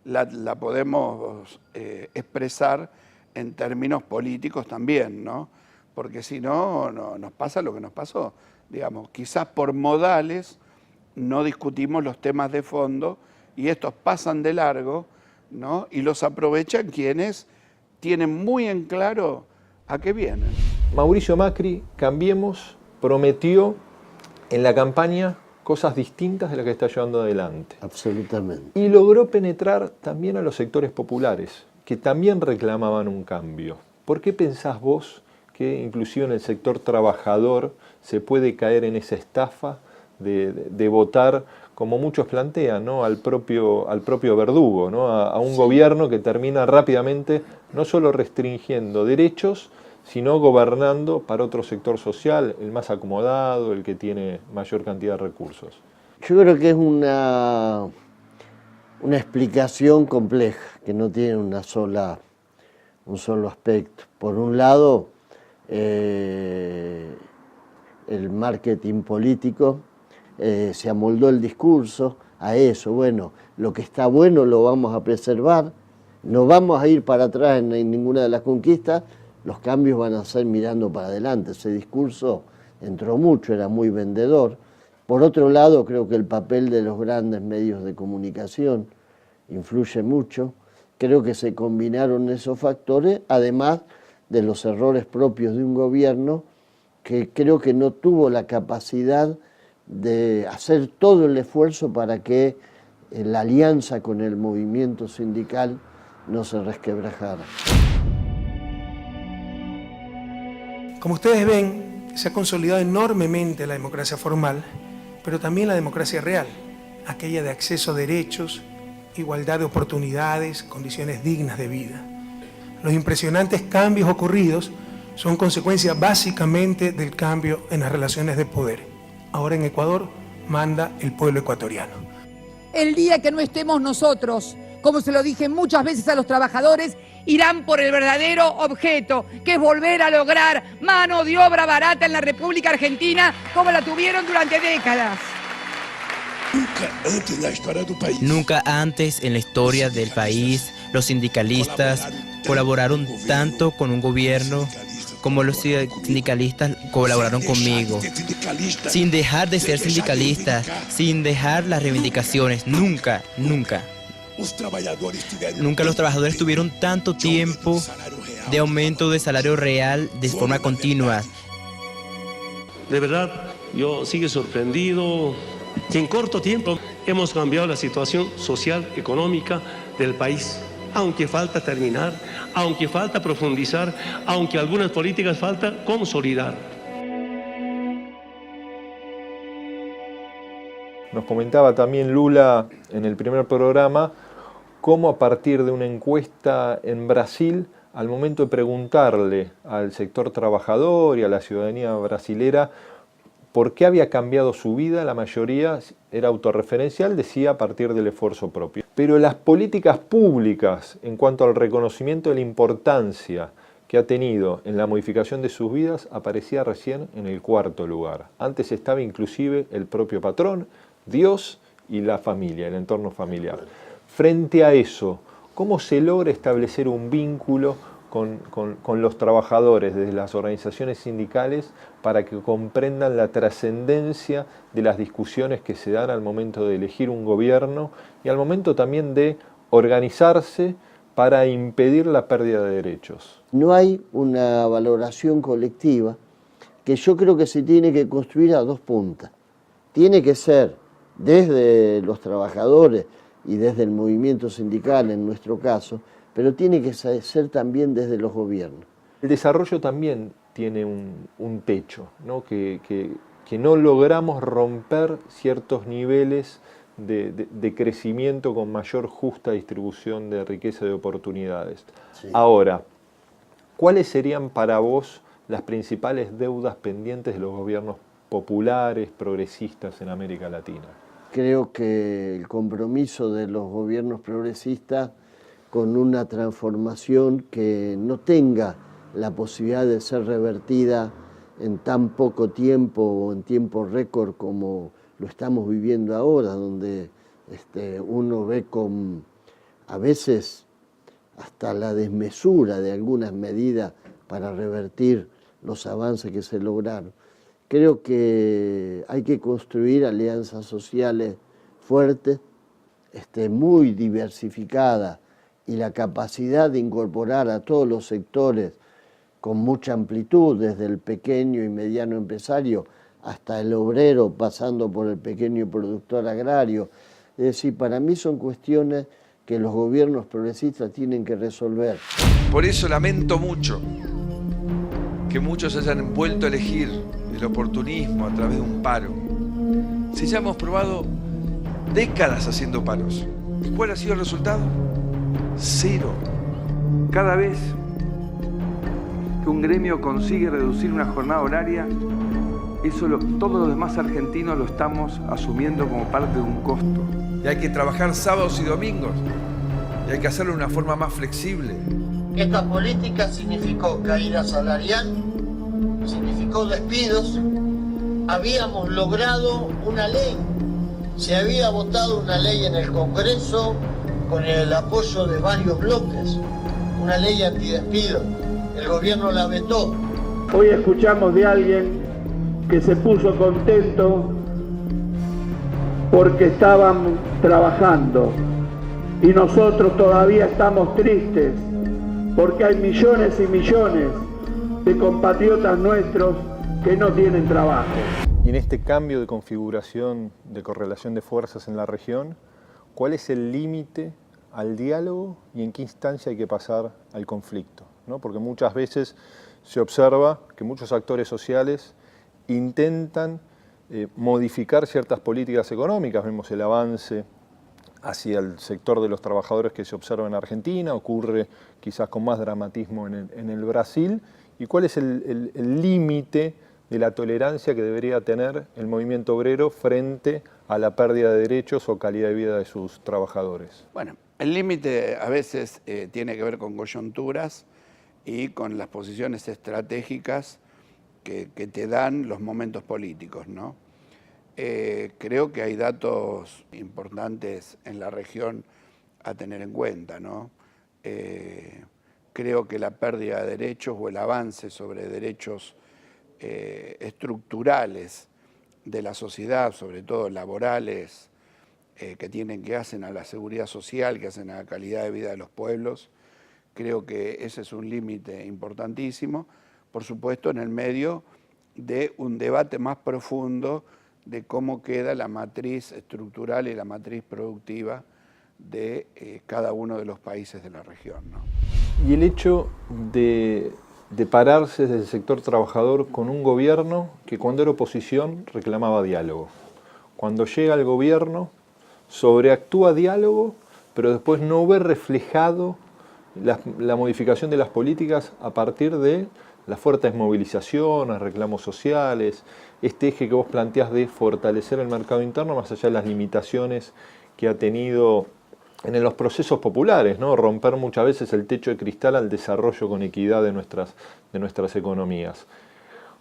la podemos expresar en términos políticos también, ¿no? Porque si no, nos pasa lo que nos pasó. Digamos, quizás por modales no discutimos los temas de fondo y estos pasan de largo, ¿no? Y los aprovechan quienes tienen muy en claro a qué vienen. Mauricio Macri, Cambiemos, prometió en la campaña cosas distintas de las que está llevando adelante. Absolutamente. Y logró penetrar también a los sectores populares, que también reclamaban un cambio. ¿Por qué pensás vos que inclusive en el sector trabajador se puede caer en esa estafa de votar, como muchos plantean, ¿no? al propio verdugo, ¿no? a un gobierno que termina rápidamente no solo restringiendo derechos, sino gobernando para otro sector social, el más acomodado, el que tiene mayor cantidad de recursos? Yo creo que es una explicación compleja, que no tiene un solo aspecto. Por un lado, el marketing político se amoldó el discurso a eso. Bueno, lo que está bueno lo vamos a preservar, no vamos a ir para atrás en ninguna de las conquistas, los cambios van a ser mirando para adelante. Ese discurso entró mucho, era muy vendedor. Por otro lado, creo que el papel de los grandes medios de comunicación influye mucho. Creo que se combinaron esos factores, además de los errores propios de un gobierno que creo que no tuvo la capacidad de hacer todo el esfuerzo para que la alianza con el movimiento sindical no se resquebrajara. Como ustedes ven, se ha consolidado enormemente la democracia formal, pero también la democracia real, aquella de acceso a derechos, igualdad de oportunidades, condiciones dignas de vida. Los impresionantes cambios ocurridos son consecuencia básicamente del cambio en las relaciones de poder. Ahora en Ecuador manda el pueblo ecuatoriano. El día que no estemos nosotros, como se lo dije muchas veces a los trabajadores, irán por el verdadero objeto, que es volver a lograr mano de obra barata en la República Argentina como la tuvieron durante décadas. Nunca antes en la historia del país los sindicalistas colaboraron tanto con un gobierno como los sindicalistas colaboraron conmigo, sin dejar de ser sindicalistas, sin dejar las reivindicaciones, nunca. Nunca los trabajadores tuvieron tanto tiempo de aumento de salario real de forma continua. De verdad, yo sigo sorprendido que en corto tiempo hemos cambiado la situación social, económica del país. Aunque falta terminar, aunque falta profundizar, aunque algunas políticas falta consolidar. Nos comentaba también Lula en el primer programa cómo a partir de una encuesta en Brasil, al momento de preguntarle al sector trabajador y a la ciudadanía brasilera por qué había cambiado su vida, la mayoría era autorreferencial, decía a partir del esfuerzo propio. Pero las políticas públicas en cuanto al reconocimiento de la importancia que ha tenido en la modificación de sus vidas aparecía recién en el cuarto lugar. Antes estaba inclusive el propio patrón, Dios y la familia, el entorno familiar. Frente a eso, ¿cómo se logra establecer un vínculo con los trabajadores desde las organizaciones sindicales para que comprendan la trascendencia de las discusiones que se dan al momento de elegir un gobierno y al momento también de organizarse para impedir la pérdida de derechos? No hay una valoración colectiva que yo creo que se tiene que construir a dos puntas. Tiene que ser desde los trabajadores y desde el movimiento sindical en nuestro caso, pero tiene que ser también desde los gobiernos. El desarrollo también tiene un techo, ¿no? Que no logramos romper ciertos niveles de crecimiento con mayor justa distribución de riqueza y de oportunidades. Sí. Ahora, ¿cuáles serían para vos las principales deudas pendientes de los gobiernos populares, progresistas en América Latina? Creo que el compromiso de los gobiernos progresistas con una transformación que no tenga la posibilidad de ser revertida en tan poco tiempo o en tiempo récord como lo estamos viviendo ahora, donde uno ve con a veces hasta la desmesura de algunas medidas para revertir los avances que se lograron. Creo que hay que construir alianzas sociales fuertes, muy diversificadas, y la capacidad de incorporar a todos los sectores con mucha amplitud, desde el pequeño y mediano empresario hasta el obrero, pasando por el pequeño productor agrario. Es decir, para mí son cuestiones que los gobiernos progresistas tienen que resolver. Por eso lamento mucho que muchos hayan vuelto a elegir el oportunismo a través de un paro. Si ya hemos probado décadas haciendo paros, ¿y cuál ha sido el resultado? Cero. Cada vez que un gremio consigue reducir una jornada horaria, eso todos los demás argentinos lo estamos asumiendo como parte de un costo. Y hay que trabajar sábados y domingos. Y hay que hacerlo de una forma más flexible. Esta política significó caída salarial, significó despidos. Habíamos logrado una ley. Se había votado una ley en el Congreso con el apoyo de varios bloques. Una ley antidespido. El gobierno la vetó. Hoy escuchamos de alguien que se puso contento porque estaban trabajando y nosotros todavía estamos tristes porque hay millones y millones de compatriotas nuestros que no tienen trabajo. Y en este cambio de configuración, de correlación de fuerzas en la región, ¿cuál es el límite al diálogo y en qué instancia hay que pasar al conflicto? ¿No? Porque muchas veces se observa que muchos actores sociales intentan modificar ciertas políticas económicas. Vemos el avance hacia el sector de los trabajadores que se observa en Argentina, ocurre quizás con más dramatismo en el Brasil. ¿Y cuál es el límite de la tolerancia que debería tener el movimiento obrero frente a la pérdida de derechos o calidad de vida de sus trabajadores? Bueno, el límite a veces tiene que ver con coyunturas y con las posiciones estratégicas que te dan los momentos políticos, ¿no? Creo que hay datos importantes en la región a tener en cuenta, ¿no? Creo que la pérdida de derechos o el avance sobre derechos estructurales de la sociedad, sobre todo laborales, que hacen a la seguridad social, que hacen a la calidad de vida de los pueblos, creo que ese es un límite importantísimo, por supuesto en el medio de un debate más profundo de cómo queda la matriz estructural y la matriz productiva de cada uno de los países de la región, ¿no? Y el hecho de pararse desde el sector trabajador con un gobierno que cuando era oposición reclamaba diálogo. Cuando llega al gobierno sobreactúa diálogo, pero después no ve reflejado la modificación de las políticas a partir de las fuertes movilizaciones, reclamos sociales, este eje que vos planteás de fortalecer el mercado interno más allá de las limitaciones que ha tenido en los procesos populares, ¿no? Romper muchas veces el techo de cristal al desarrollo con equidad de nuestras economías.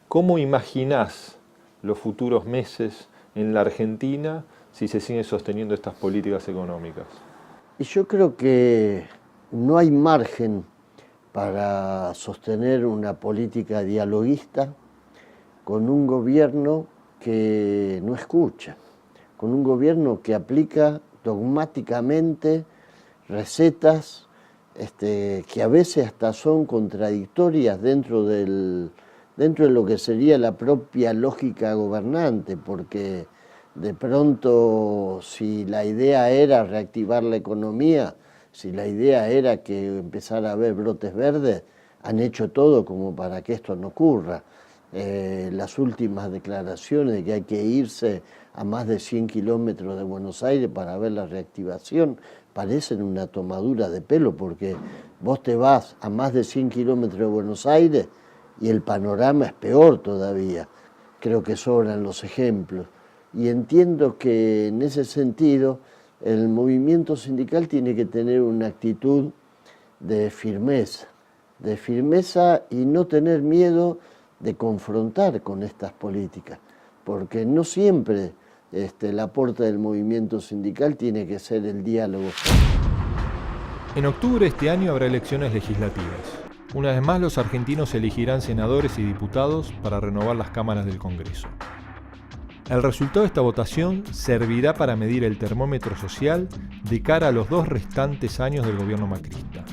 ¿Cómo imaginás los futuros meses en la Argentina si se siguen sosteniendo estas políticas económicas? Y yo creo que no hay margen para sostener una política dialoguista con un gobierno que no escucha, con un gobierno que aplica dogmáticamente recetas que a veces hasta son contradictorias dentro de lo que sería la propia lógica gobernante, porque de pronto si la idea era reactivar la economía, si la idea era que empezara a haber brotes verdes, han hecho todo como para que esto no ocurra. Las últimas declaraciones de que hay que irse a más de 100 kilómetros de Buenos Aires para ver la reactivación parecen una tomadura de pelo, porque vos te vas a más de 100 kilómetros de Buenos Aires y el panorama es peor todavía. Creo que sobran los ejemplos. Y entiendo que en ese sentido el movimiento sindical tiene que tener una actitud de firmeza y no tener miedo de confrontar con estas políticas, porque no siempre el aporte del movimiento sindical tiene que ser el diálogo. En octubre de este año habrá elecciones legislativas. Una vez más, los argentinos elegirán senadores y diputados para renovar las cámaras del Congreso. El resultado de esta votación servirá para medir el termómetro social de cara a los 2 restantes años del gobierno macrista.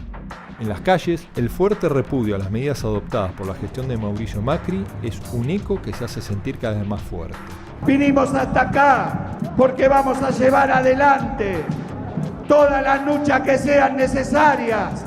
En las calles, el fuerte repudio a las medidas adoptadas por la gestión de Mauricio Macri es un eco que se hace sentir cada vez más fuerte. Vinimos hasta acá porque vamos a llevar adelante todas las luchas que sean necesarias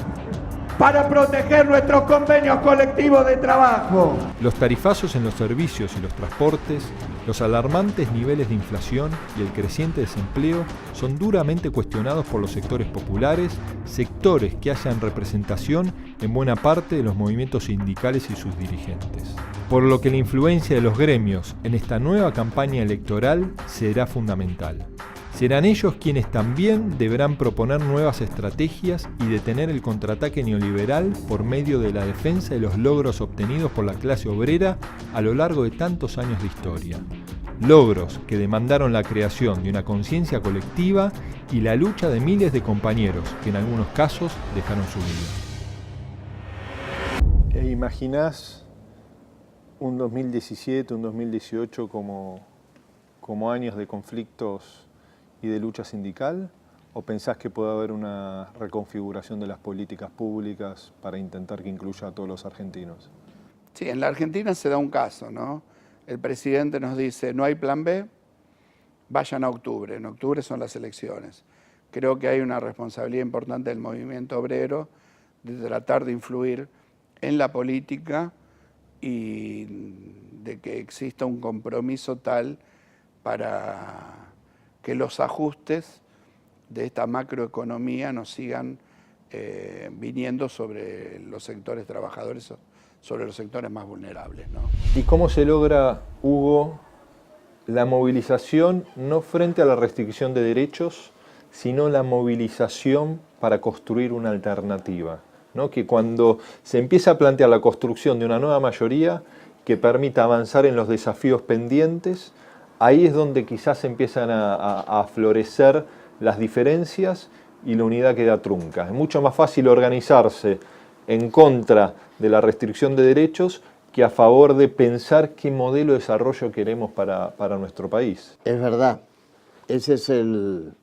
para proteger nuestros convenios colectivos de trabajo. Los tarifazos en los servicios y los transportes, los alarmantes niveles de inflación y el creciente desempleo son duramente cuestionados por los sectores populares, sectores que hallan representación en buena parte de los movimientos sindicales y sus dirigentes. Por lo que la influencia de los gremios en esta nueva campaña electoral será fundamental. Serán ellos quienes también deberán proponer nuevas estrategias y detener el contraataque neoliberal por medio de la defensa de los logros obtenidos por la clase obrera a lo largo de tantos años de historia. Logros que demandaron la creación de una conciencia colectiva y la lucha de miles de compañeros que en algunos casos dejaron su vida. ¿Imaginás un 2017, un 2018 como años de conflictos y de lucha sindical? ¿O pensás que puede haber una reconfiguración de las políticas públicas para intentar que incluya a todos los argentinos? Sí, en la Argentina se da un caso, ¿no? El presidente nos dice, no hay plan B, vayan a octubre. En octubre son las elecciones. Creo que hay una responsabilidad importante del movimiento obrero de tratar de influir en la política y de que exista un compromiso tal para que los ajustes de esta macroeconomía nos sigan viniendo sobre los sectores trabajadores, sobre los sectores más vulnerables, ¿no? ¿Y cómo se logra, Hugo, la movilización no frente a la restricción de derechos, sino la movilización para construir una alternativa, ¿no? Que cuando se empieza a plantear la construcción de una nueva mayoría que permita avanzar en los desafíos pendientes, ahí es donde quizás empiezan a florecer las diferencias y la unidad queda trunca. Es mucho más fácil organizarse en contra de la restricción de derechos que a favor de pensar qué modelo de desarrollo queremos para nuestro país. Es verdad, ese es el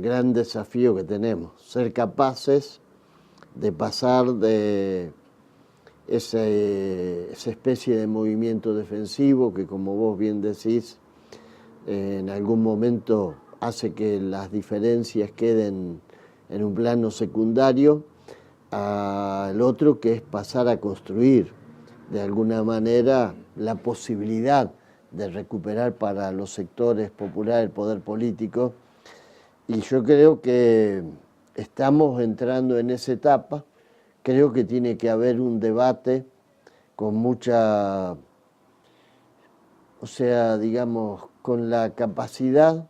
gran desafío que tenemos, ser capaces de pasar de esa especie de movimiento defensivo que, como vos bien decís, en algún momento hace que las diferencias queden en un plano secundario, al otro que es pasar a construir de alguna manera la posibilidad de recuperar para los sectores populares el poder político. Y yo creo que estamos entrando en esa etapa. Creo que tiene que haber un debate con mucha, con la capacidad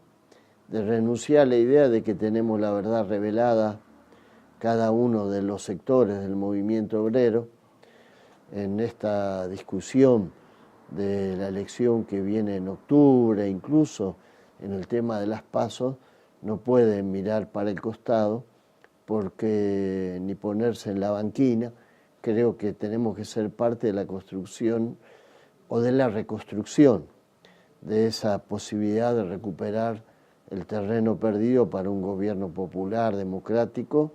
de renunciar a la idea de que tenemos la verdad revelada cada uno de los sectores del movimiento obrero en esta discusión de la elección que viene en octubre, incluso en el tema de las PASO, no pueden mirar para el costado porque ni ponerse en la banquina. Creo que tenemos que ser parte de la construcción o de la reconstrucción de esa posibilidad de recuperar el terreno perdido para un gobierno popular, democrático,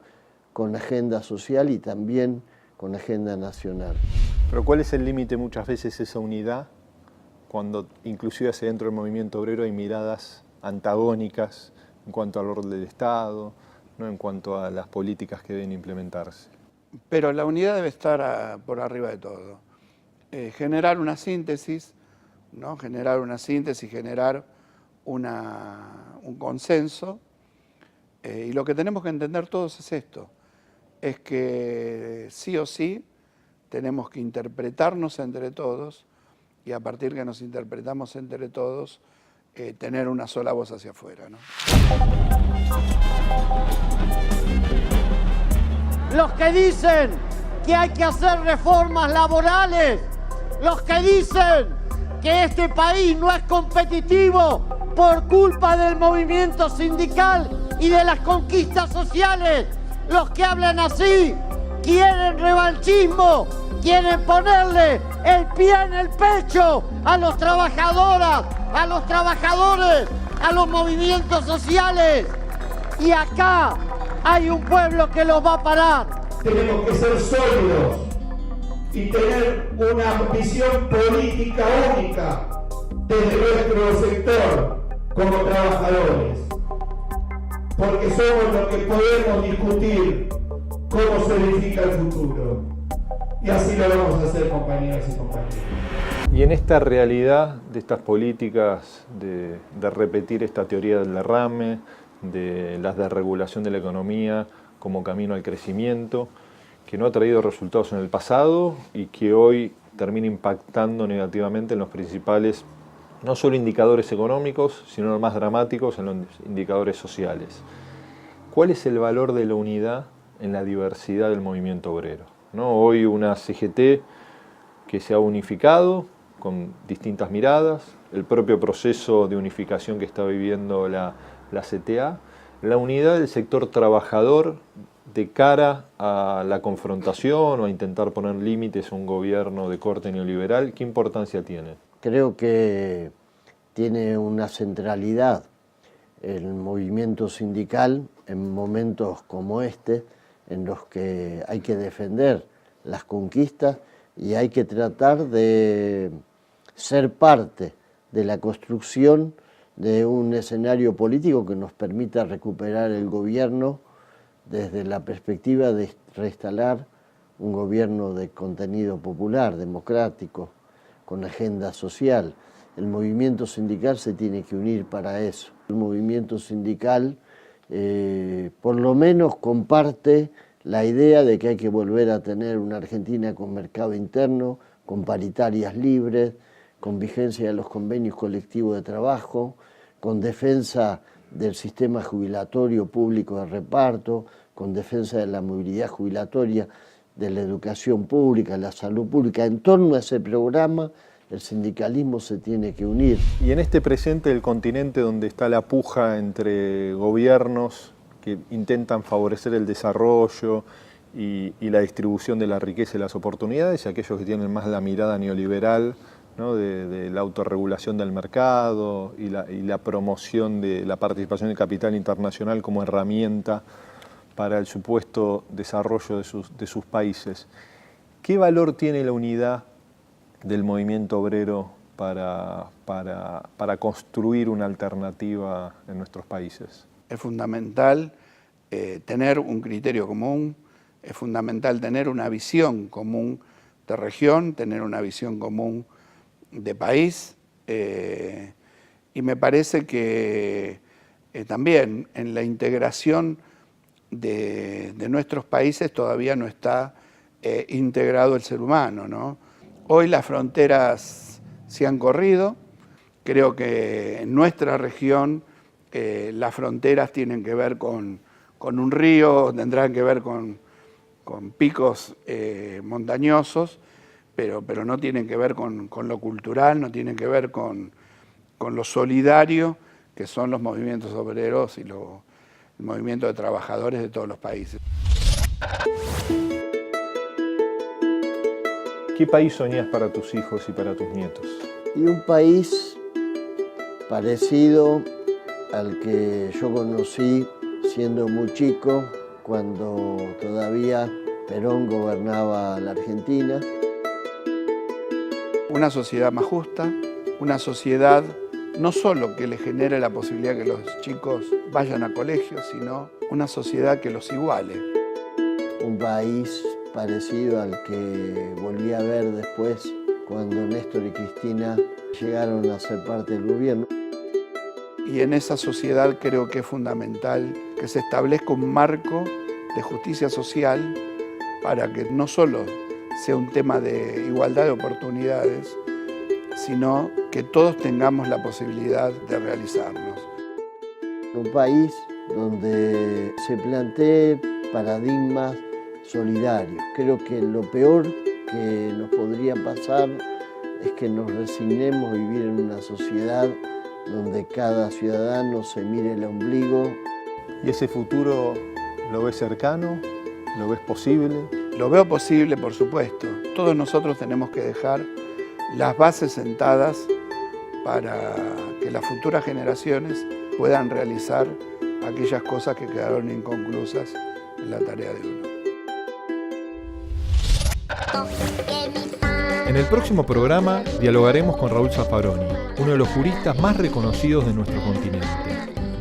con agenda social y también con agenda nacional. Pero ¿cuál es el límite muchas veces esa unidad cuando inclusive hacia dentro del movimiento obrero hay miradas antagónicas en cuanto al orden del Estado, no en cuanto a las políticas que deben implementarse? Pero la unidad debe estar por arriba de todo. Generar una síntesis, ¿no? Generar un consenso. Y lo que tenemos que entender todos es esto, es que sí o sí tenemos que interpretarnos entre todos y a partir que nos interpretamos entre todos, tener una sola voz hacia afuera, ¿no? Los que dicen que hay que hacer reformas laborales, los que dicen que este país no es competitivo por culpa del movimiento sindical y de las conquistas sociales, los que hablan así quieren revanchismo, quieren ponerle el pie en el pecho a los trabajadoras, a los trabajadores, a los movimientos sociales. Y acá hay un pueblo que los va a parar. Tenemos que ser sólidos y tener una visión política única desde nuestro sector como trabajadores, porque somos los que podemos discutir cómo se edifica el futuro. Y así lo vamos a hacer, compañeras y compañeros. Y en esta realidad de estas políticas de repetir esta teoría del derrame, de las desregulación de la economía como camino al crecimiento, que no ha traído resultados en el pasado y que hoy termina impactando negativamente en los principales, no solo indicadores económicos, sino los más dramáticos, en los indicadores sociales. ¿Cuál es el valor de la unidad en la diversidad del movimiento obrero? ¿No? Hoy una CGT que se ha unificado con distintas miradas, el propio proceso de unificación que está viviendo la CTA, la unidad del sector trabajador de cara a la confrontación o a intentar poner límites a un gobierno de corte neoliberal, ¿qué importancia tiene? Creo que tiene una centralidad el movimiento sindical en momentos como este, en los que hay que defender las conquistas y hay que tratar de ser parte de la construcción de un escenario político que nos permita recuperar el gobierno desde la perspectiva de reinstalar un gobierno de contenido popular, democrático, con agenda social. El movimiento sindical se tiene que unir para eso. El movimiento sindical por lo menos comparte la idea de que hay que volver a tener una Argentina con mercado interno, con paritarias libres, con vigencia de los convenios colectivos de trabajo, con defensa del sistema jubilatorio público de reparto, con defensa de la movilidad jubilatoria, de la educación pública, de la salud pública. En torno a ese programa, el sindicalismo se tiene que unir. Y en este presente del continente donde está la puja entre gobiernos que intentan favorecer el desarrollo y la distribución de la riqueza y las oportunidades, y aquellos que tienen más la mirada neoliberal, ¿no? de la autorregulación del mercado y la promoción de la participación del capital internacional como herramienta para el supuesto desarrollo de sus países. ¿Qué valor tiene la unidad del movimiento obrero para construir una alternativa en nuestros países? Es fundamental tener un criterio común, es fundamental tener una visión común de región, tener una visión común de país, y me parece que también en la integración de nuestros países todavía no está integrado el ser humano, ¿no? Hoy las fronteras se han corrido, creo que en nuestra región las fronteras tienen que ver con un río, tendrán que ver con picos montañosos, pero no tienen que ver con lo cultural, no tienen que ver con lo solidario, que son los movimientos obreros y el movimiento de trabajadores de todos los países. ¿Qué país soñás para tus hijos y para tus nietos? Y un país parecido al que yo conocí siendo muy chico, cuando todavía Perón gobernaba la Argentina. Una sociedad más justa, una sociedad no solo que le genere la posibilidad que los chicos vayan a colegios, sino una sociedad que los iguale. Un país parecido al que volví a ver después cuando Néstor y Cristina llegaron a ser parte del gobierno. Y en esa sociedad creo que es fundamental que se establezca un marco de justicia social para que no solo sea un tema de igualdad de oportunidades, sino que todos tengamos la posibilidad de realizarnos. Un país donde se planteen paradigmas solidarios. Creo que lo peor que nos podría pasar es que nos resignemos a vivir en una sociedad donde cada ciudadano se mire el ombligo. ¿Y ese futuro lo ves cercano? ¿Lo ves posible? Lo veo posible, por supuesto. Todos nosotros tenemos que dejar las bases sentadas para que las futuras generaciones puedan realizar aquellas cosas que quedaron inconclusas en la tarea de uno. En el próximo programa dialogaremos con Raúl Zaffaroni, uno de los juristas más reconocidos de nuestro continente.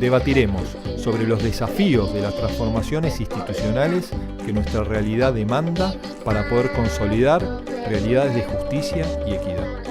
Debatiremos sobre los desafíos de las transformaciones institucionales que nuestra realidad demanda para poder consolidar realidades de justicia y equidad.